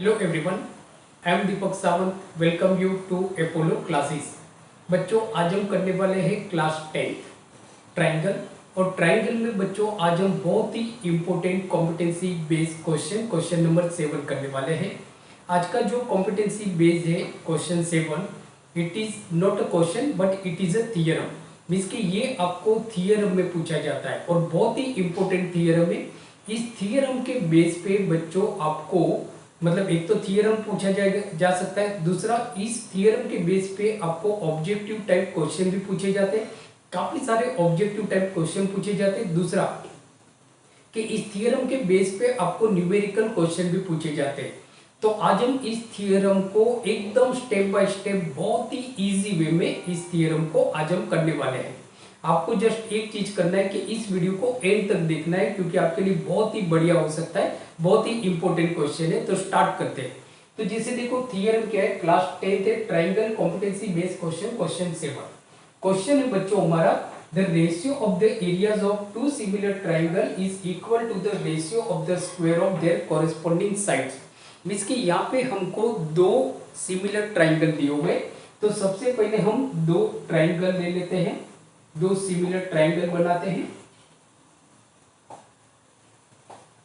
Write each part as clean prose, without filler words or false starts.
Hello everyone, I am Deepak Sawant. Welcome you to Apollo classes. बच्चों, आज हम करने वाले हैं क्लास 10 ट्रायंगल। और ट्रायंगल में बच्चों आज हम बहुत ही important competency based question number 7 करने वाले हैं। आज का जो कॉम्पिटेंसी बेस्ड है question 7, it is not a question but it is a theorem. Means कि ये आपको थियरम में पूछा जाता है और बहुत ही इंपॉर्टेंट थियरम है। इस थियरम के बेस पे बच्चों आपको मतलब एक तो थियरम पूछा जा सकता है, दूसरा इस थियरम के बेस पे आपको ऑब्जेक्टिव टाइप क्वेश्चन भी पूछे जाते हैं। काफी सारे ऑब्जेक्टिव टाइप क्वेश्चन पूछे जाते हैं। दूसरा कि इस थियरम के बेस पे आपको न्यूमेरिकल क्वेश्चन भी पूछे जाते हैं। तो आज हम इस थियरम को एकदम स्टेप बाय स्टेप बहुत ही इजी वे में इस थियरम को आज हम करने वाले हैं। आपको जस्ट एक चीज करना है कि इस वीडियो को एंड तक देखना है, क्योंकि आपके लिए बहुत ही बढ़िया हो सकता है, बहुत ही इंपॉर्टेंट क्वेश्चन है। तो स्टार्ट करते हैं। तो जैसे देखो थियरम क्या है, क्लास 10 है, triangle competency based question 7। Question है बच्चों हमारा, the ratio of the areas of two similar triangle is equal to the ratio of the square of their corresponding sides। Means कि यहाँ पे हमको दो सिमिलर ट्राइंगल दिए हुए। तो सबसे पहले हम दो ट्राइंगल ले लेते हैं, दो सिमिलर ट्राइंगल बनाते हैं।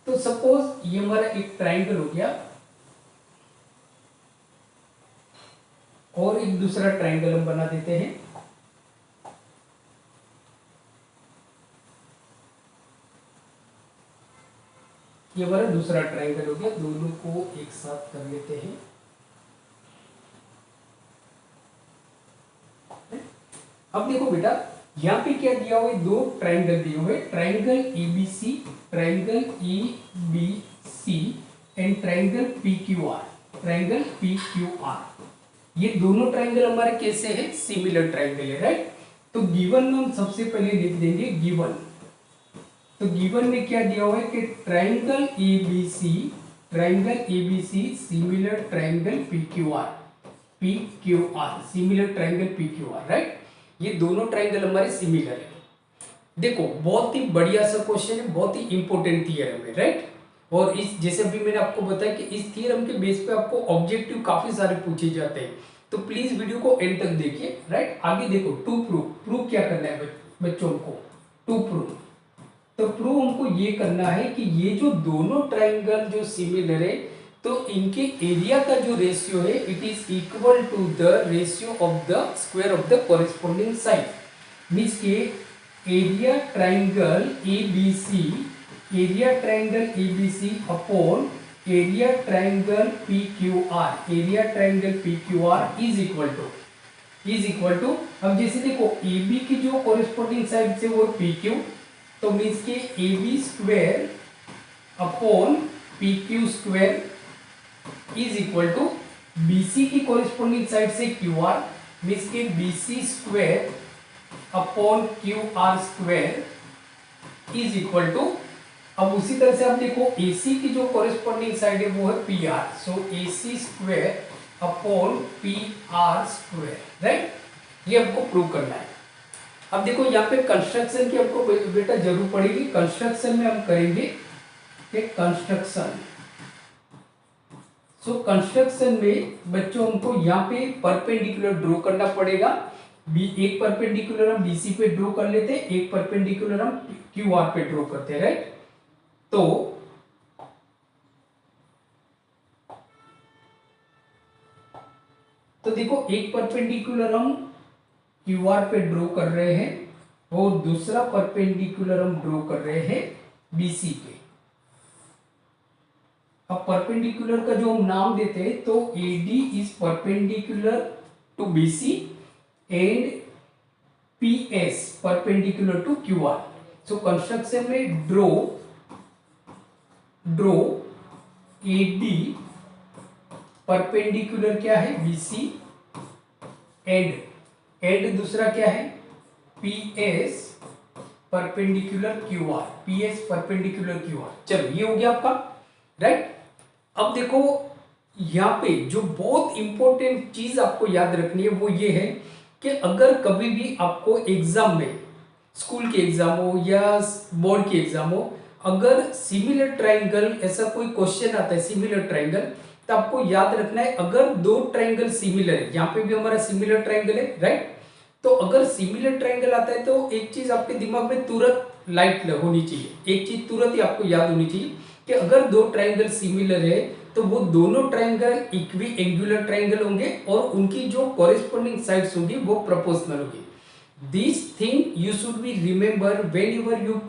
तो सपोज ये हमारा एक ट्राइंगल हो गया और एक दूसरा ट्राइंगल हम बना देते हैं। ये हमारा दूसरा ट्राइंगल हो गया। दोनों को एक साथ कर लेते हैं। अब देखो बेटा, यहाँ पे क्या दिया हुआ है, दो ट्राइंगल दिए हुए, triangle ABC, triangle ABC and triangle PQR, triangle PQR. ये दोनों ट्राइंगल हमारे कैसे हैं, सिमिलर ट्राइंगल है, राइट। तो गिवन में हम सबसे पहले लिख देंगे गिवन। तो गिवन में क्या दिया हुआ है कि triangle ABC, triangle ABC similar triangle PQR, PQR similar triangle PQR, right. ये दोनों ट्राइंगल हमारे सिमिलर है। देखो बहुत ही बढ़िया सा क्वेश्चन है, बहुत ही इंपॉर्टेंट थियरम है, राइट। और इस जैसे भी मैंने आपको बताया कि इस थियरम के बेस पे आपको ऑब्जेक्टिव काफी सारे पूछे जाते हैं। तो प्लीज वीडियो को एंड तक देखिए, राइट। आगे देखो, टू प्रूव क्या करना है बच्चों को, टू प्रूव। तो प्रूव हमको ये करना है कि ये जो दोनों ट्राइंगल जो सिमिलर है, तो इनके एरिया का जो रेशियो है it is equal to the ratio of the square of the corresponding side. Means के area triangle ABC, area triangle ABC upon area triangle PQR, area triangle PQR is equal to अब जैसे देखो AB की जो corresponding side से वो PQ, तो means के AB square upon PQ square is equal to BC की कॉरेस्पॉन्डिंग साइड से QR, मीन्स के BC square upon QR square is equal to, अब उसी तरह से आप देखो AC की जो कॉरेस्पॉन्डिंग साइड है वो है PR, सो AC square upon PR square, right. ये हमको प्रूव करना है। अब देखो यहाँ पे कंस्ट्रक्शन की हमको बेटा जरूर पड़ेगी। कंस्ट्रक्शन में हम करेंगे कि कंस्ट्रक्शन, सो कंस्ट्रक्शन में बच्चों हमको यहाँ पे परपेंडिकुलर ड्रॉ करना पड़ेगा। एक परपेंडिकुलर हम BC पे ड्रॉ कर लेते हैं, एक परपेंडिकुलर हम QR पे ड्रॉ करते हैं, राइट। तो देखो एक परपेंडिकुलर हम QR पे ड्रॉ कर रहे हैं और दूसरा परपेंडिकुलर हम ड्रॉ कर रहे हैं BC पे। अब परपेंडिकुलर का जो हम नाम देते हैं, तो AD is perpendicular to BC and PS perpendicular to QR। So construction में ड्रॉ AD परपेंडिकुलर क्या है BC एंड दूसरा क्या है PS perpendicular QR, PS perpendicular QR। चलो ये हो गया आपका, राइट। अब देखो यहाँ पे जो बहुत इंपॉर्टेंट चीज आपको याद रखनी है वो ये है कि अगर कभी भी आपको एग्जाम में, स्कूल के एग्जाम हो या बोर्ड के एग्जाम हो, अगर सिमिलर ट्राइंगल ऐसा कोई क्वेश्चन आता है, सिमिलर ट्राइंगल, तो आपको याद रखना है अगर दो ट्रायंगल सिमिलर है, यहाँ पे भी हमारा सिमिलर ट्रायंगल है राइट, तो अगर सिमिलर ट्रायंगल आता है तो एक चीज आपके दिमाग में तुरंत लाइट होनी चाहिए, एक चीज तुरंत ही आपको याद होनी चाहिए कि अगर दो ट्रायंगल सिमिलर है तो वो दोनों ट्रायंगल इक्वी एंगुलर ट्रायंगल होंगे और उनकी जो कॉरेस्पॉन्डिंग साइड्स होंगी वो प्रोपोर्शनल होगी। This thing you should be remember when ever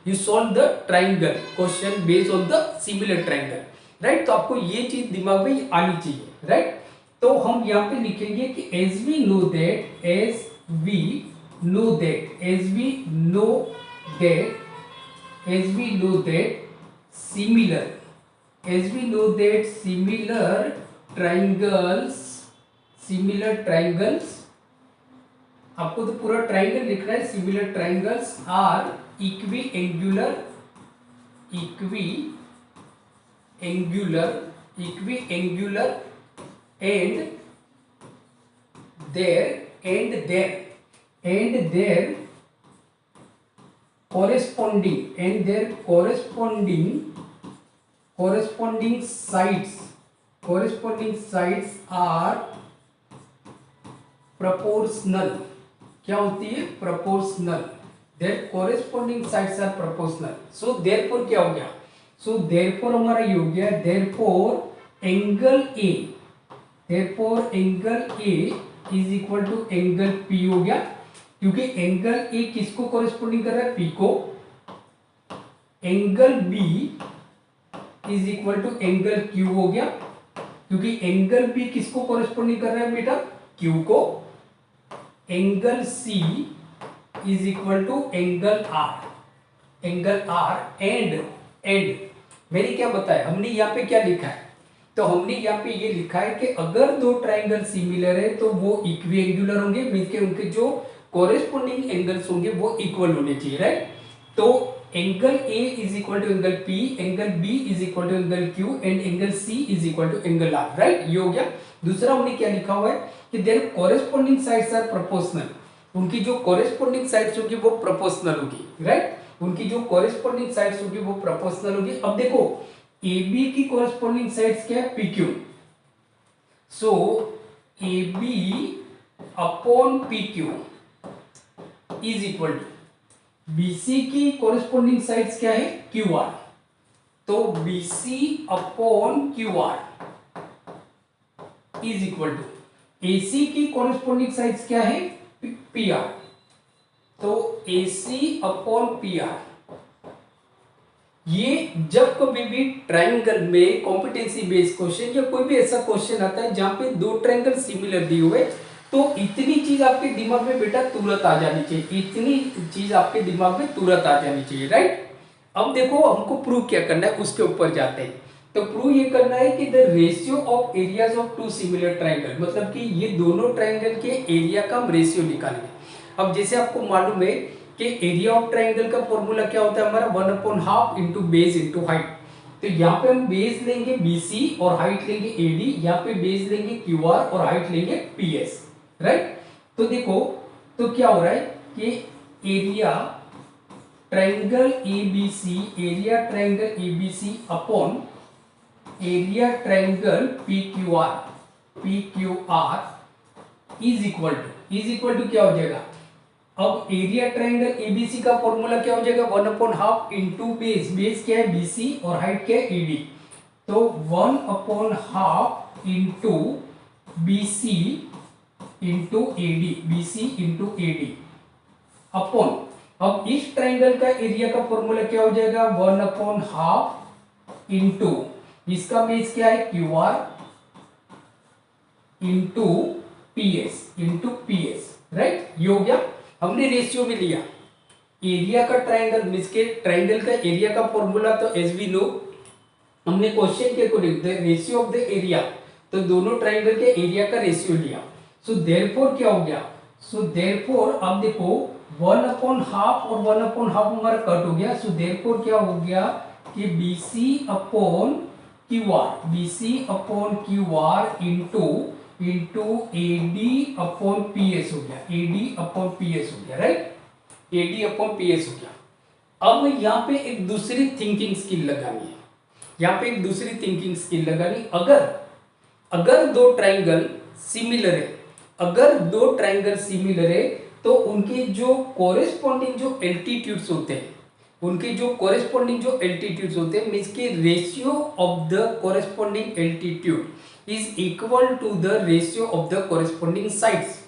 you solve the triangle question based on the similar triangle, right. तो आपको ये चीज दिमाग में आनी चाहिए राइट। तो हम यहाँ पे लिखेंगे कि as we know that similar triangles, आपको तो पूरा ट्राइंगल लिखना है, similar triangles are equiangular and their corresponding sides are proportional। क्या होती है? Proportional. Their corresponding sides are proportional. So therefore क्या हो गया? सो देयरफॉर हमारा ये हो गया, therefore angle A is equal to angle P हो गया, क्योंकि एंगल ए किसको कॉरेस्पॉन्डिंग कर रहा है? पी को। Angle B is equal to angle Q हो गया, क्योंकि एंगल बी किसको कॉरेस्पॉन्डिंग कर रहा है बेटा? क्यू को। Angle C is equal to angle R and मैंने क्या बताया, हमने यहाँ पे क्या लिखा है? तो हमने यहाँ पे ये लिखा है कि अगर दो ट्राइंगल सिमिलर है तो वो इक्वी एंगुलर होंगे, मींस के उनके जो कोरेस्पोंडिंग एंगल्स होंगे वो इक्वल होने चाहिए राइट। तो angle A is equal to angle P, angle B is equal to angle Q and angle C is equal to angle R right. ये हो गया। दूसरा हमने क्या लिखा हुआ है कि there corresponding sides are proportional, उनकी जो कॉरेस्पॉन्डिंग साइड्स होगी वो प्रोपोर्शनल होगी राइट, उनकी जो कॉरेस्पॉन्डिंग साइड्स होगी वो प्रोपोर्शनल होगी। अब देखो ए बी की कॉरेस्पॉन्डिंग साइड्स क्या है? P Q. So A B upon P Q is equal to BC की कॉरेस्पॉन्डिंग साइड्स क्या है? Q R. तो BC upon Q R is equal to AC की कॉरेस्पॉन्डिंग साइड्स क्या है? P R. तो एसी अपॉन पी आर। ये जब कभी भी ट्रायंगल में कॉम्पिटेंसी बेस्ड क्वेश्चन या कोई भी ऐसा क्वेश्चन आता है जहां पे दो ट्रायंगल सिमिलर दिए हुए, तो इतनी चीज आपके दिमाग में बेटा तुरंत आ जानी चाहिए, इतनी चीज आपके दिमाग में तुरंत आ जानी चाहिए राइट। अब देखो हमको प्रूव क्या करना है, उसके ऊपर जाते हैं। तो प्रूव ये करना है कि the ratio of areas of two similar triangle, मतलब कि ये दोनों ट्रायंगल के एरिया का हम रेशियो निकालेंगे। अब जैसे आपको मालूम है कि एरिया ऑफ ट्रायंगल का फॉर्मूला क्या होता है हमारा? 1/2 इंटू बेस इंटू हाइट। तो यहाँ पे हम बेस लेंगे BC और हाइट लेंगे AD, यहाँ पे बेस लेंगे QR और हाइट लेंगे PS राइट। तो देखो तो क्या हो रहा है कि area triangle ABC upon area triangle PQR is equal to क्या हो जाएगा? अब एरिया ट्रायंगल ABC का फॉर्मूला क्या हो जाएगा? 1/2 इंटू बेस क्या है? BC और हाइट क्या है? AD। तो 1/2 into BC into AD upon, अब इस ट्रायंगल का एरिया का फॉर्मूला क्या हो जाएगा? 1/2 इंटू इसका बेस क्या है? QR into PS right. ये हो गया। हमने रेशियो में लिया एरिया का ट्रायंगल, मींस के ट्रायंगल का एरिया का फॉर्मूला, तो एज वी नो हमने क्वेश्चन के according the ratio of the area, तो दोनों ट्रायंगल के एरिया का रेशियो लिया। सो देयरफॉर क्या हो गया? सो देयरफॉर अब देखो 1/2 और 1/2 हमारा कट हो गया। सो देयरफॉर क्या हो गया कि BC upon QR into AD upon PS हो गया राइट। AD अपॉन PS हो गया। अब यहाँ पे एक दूसरी थिंकिंग स्किल लगानी है। यहाँ पे एक दूसरी थिंकिंग स्किल लगानी, अगर अगर दो ट्रायंगल सिमिलर है, अगर दो ट्रायंगल सिमिलर है तो उनके जो कोरेस्पॉन्डिंग जो एल्टीट्यूड्स होते हैं, उनके जो कोरेस्पॉन्डिंग जो एल्टीट्यूड्स होते हैं, मींस के ratio of the corresponding altitude is equal to the ratio of the corresponding sides,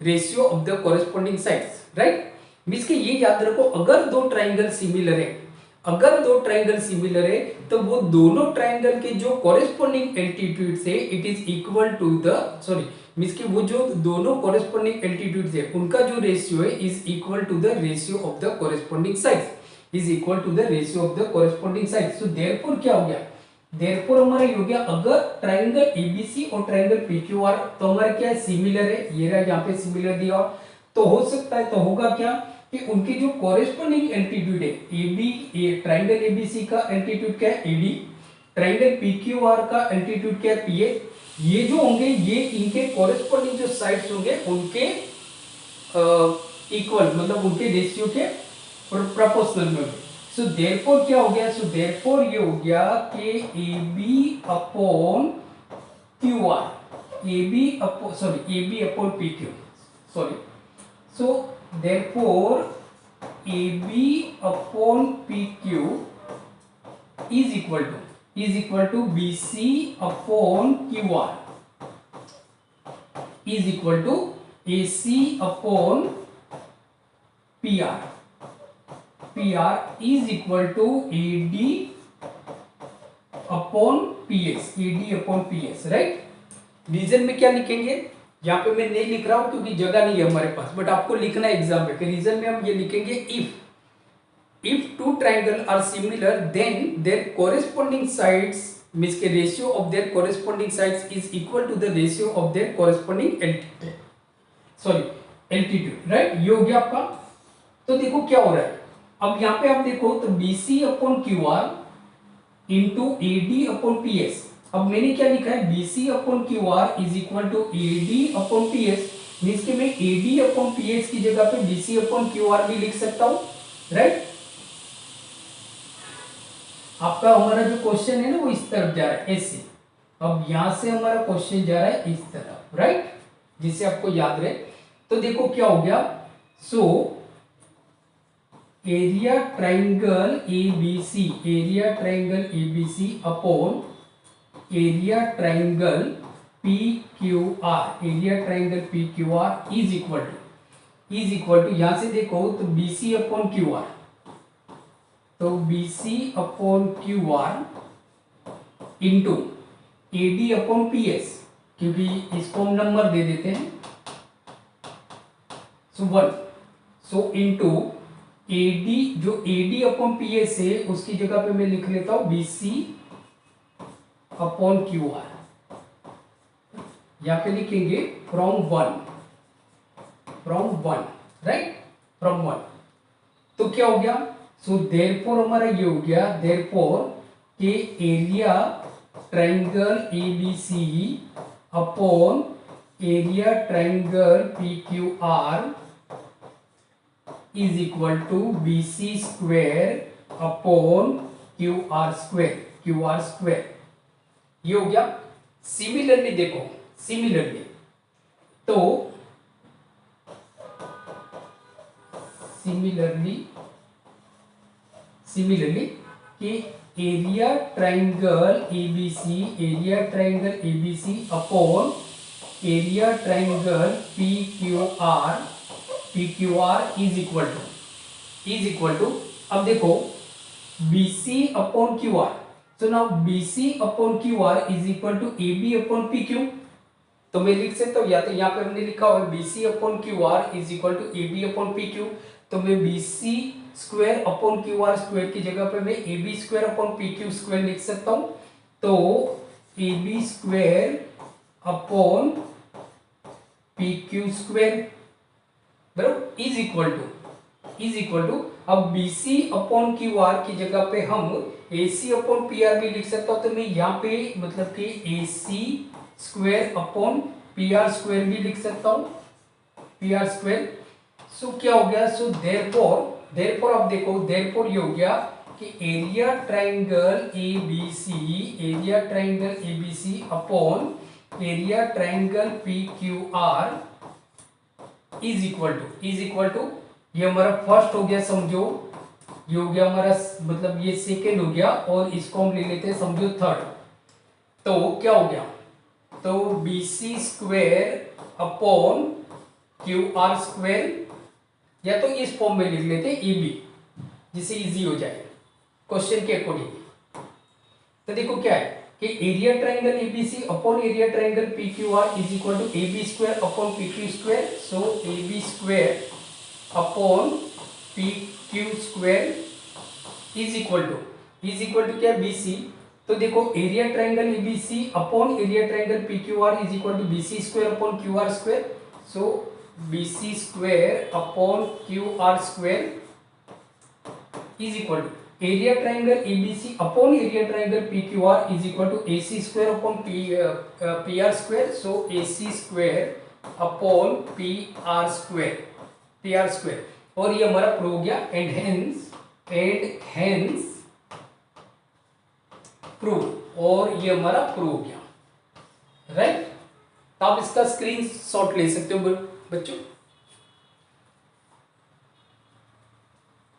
ratio of the corresponding sides, right. Means के ये याद रखो, अगर दो ट्रायंगल सिमिलर है, अगर दो ट्रायंगल सिमिलर है तो वो दोनों ट्रायंगल के जो कोरेस्पॉन्डिंग एल्टीट्यूड्स है it is equal to the, sorry means कि वो जो दोनों कोरेस्पॉन्डिंग एल्टीट्यूड्स है उनका जो रेशियो है is equal to the ratio of the corresponding sides, is equal to the ratio of the corresponding sides. So therefore क्या हो गया, देयरफॉर हमारा ये हो गया, अगर ट्रायंगल एबीसी और ट्रायंगल पीक्यूआर तो हमारा क्या है, सिमिलर है, ये रहा यहाँ पे सिमिलर दिया, तो हो सकता है, तो होगा क्या कि उनकी जो कोरेस्पॉन्डिंग एल्टीट्यूड है, एबी ट्रायंगल एबीसी का एल्टीट्यूड क्या है, एडी, ट्रायंगल पीक्यूआर का एल्टीट्यूड क्या है, पीए, ये जो होंगे ये इनके कोरेस्पॉन्डिंग जो साइड्स होंगे उनके इक्वल, मतलब उनके रेशियो के प्रोपोर्शनल में होंगे। सो देयरफॉर क्या हो गया, सो देयरफॉर ये हो गया कि AB upon QR, AB upon, sorry AB upon PQ, sorry, so therefore AB upon PQ is equal to BC upon QR is equal to AC upon PR, PR is equal to AD upon PS, AD upon PS, right. Reason में क्या लिखेंगे, यहाँ पे मैं नहीं लिख रहा हूं क्योंकि जगह नहीं है हमारे पास, बट आपको लिखना है एग्जाम में, रीजन में हम ये लिखेंगे, if two triangle are similar then their corresponding sides means के ratio of their corresponding sides is equal to the ratio of their corresponding altitude, sorry altitude, right. ये हो गया आपका। तो देखो क्या हो रहा है, अब यहाँ पे आप देखो तो BC upon QR into AD upon PS, अब मैंने क्या लिखा है, BC upon QR is equal to AD upon PS, मींस कि मैं AD अपॉन PS की जगह पे BC अपॉन QR भी लिख सकता हूं, राइट। आपका हमारा जो क्वेश्चन है ना वो इस तरफ जा रहा है ऐसे, अब यहां से हमारा क्वेश्चन जा रहा है इस तरफ, राइट, जिससे आपको याद रहे। तो देखो क्या हो गया, so area triangle ABC, area triangle ABC upon area triangle PQR, area triangle PQR is equal to यहां से देखो तो BC अपॉन QR, तो BC upon QR into AD upon PS, क्योंकि इसको हम नंबर दे देते हैं, सो 1, सो इंटू AD, जो AD अपॉन PS है उसकी जगह पे मैं लिख लेता हूं BC अपॉन QR, यहां पे लिखेंगे फ्रॉम वन, राइट, फ्रॉम 1। तो क्या हो गया, सो देयरफॉर हमारा ये हो गया, देयरफॉर के area triangle ABC upon area triangle PQR is equal to BC square upon QR square, ये हो गया। सिमिलरली देखो, सिमिलरली तो सिमिलरली कि area triangle ABC upon area triangle PQR is equal to, अब देखो BC upon QR, so now BC upon QR is equal to AB upon PQ, तो मैं लिख सकता हूँ, या तो यहाँ पे हमने लिखा हुआ है BC upon QR is equal to AB upon PQ, तो मैं BC square upon QR square की जगह पे मैं AB square upon PQ square लिख सकता हूँ, तो AB square upon PQ square बराबर इज इक्वल टू, अब BC अपॉन QR की जगह पे हम AC अपॉन PR भी लिख सकता हूं, तो मैं यहाँ पे मतलब कि AC square upon PR square भी लिख सकता हूं, PR स्क्वायर। सो क्या हो गया, सो देयरफॉर अब देखो, देयरफॉर ये हो गया कि area triangle A B C upon area triangle P Q R is equal to ये हमारा फर्स्ट हो गया, समझो ये हो गया हमारा, मतलब ये सेकेंड हो गया, और इसको हम ले लेते हैं समझो थर्ड। तो क्या हो गया, तो B C square upon Q R square, या तो इस फॉर्म में लिख लेते हैं ई बी, जिससे इजी हो जाए क्वेश्चन के अकॉर्डिंग। तो देखो क्या है कि area triangle ABC upon area triangle P Q R is equal to A B square upon P Q square. So A B square upon P Q square is equal to क्या, B C. तो देखो area triangle ABC upon area triangle P Q R is equal to B C square upon Q R square. So B C square upon Q R square is equal to area triangle ABC upon area triangle PQR is equal to AC square upon P R square. So AC square upon P R square, और ये हमारा prove हो गया, and hence prove, और ये हमारा prove हो गया, राइट। तो आप इसका स्क्रीनशॉट ले सकते हो बच्चों।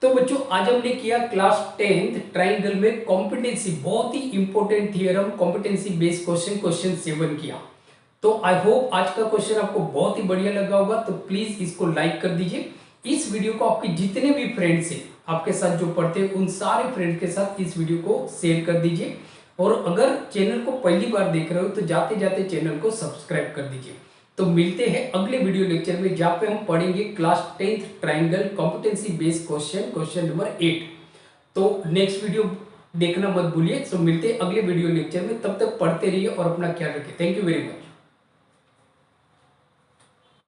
तो बच्चों आज हमने किया क्लास 10th ट्राइंगल में कॉम्पिटेंसी, बहुत ही important theorem, competency based question 7 किया। तो आई होप आज का क्वेश्चन आपको बहुत ही बढ़िया लगा होगा। तो प्लीज इसको लाइक कर दीजिए, इस वीडियो को आपके जितने भी फ्रेंड्स हैं आपके साथ जो पढ़ते हैं उन सारे फ्रेंड के साथ इस वीडियो को शेयर कर दीजिए, और अगर चैनल को पहली बार देख रहे हो तो जाते जाते चैनल को सब्सक्राइब कर दीजिए। तो मिलते हैं अगले वीडियो लेक्चर में, जहां पे हम पढ़ेंगे class 10th triangle competency based question number 8। तो नेक्स्ट वीडियो देखना मत भूलिए। तो मिलते हैं अगले वीडियो लेक्चर में, तब तक पढ़ते रहिए और अपना ख्याल रखिए। Thank you very much.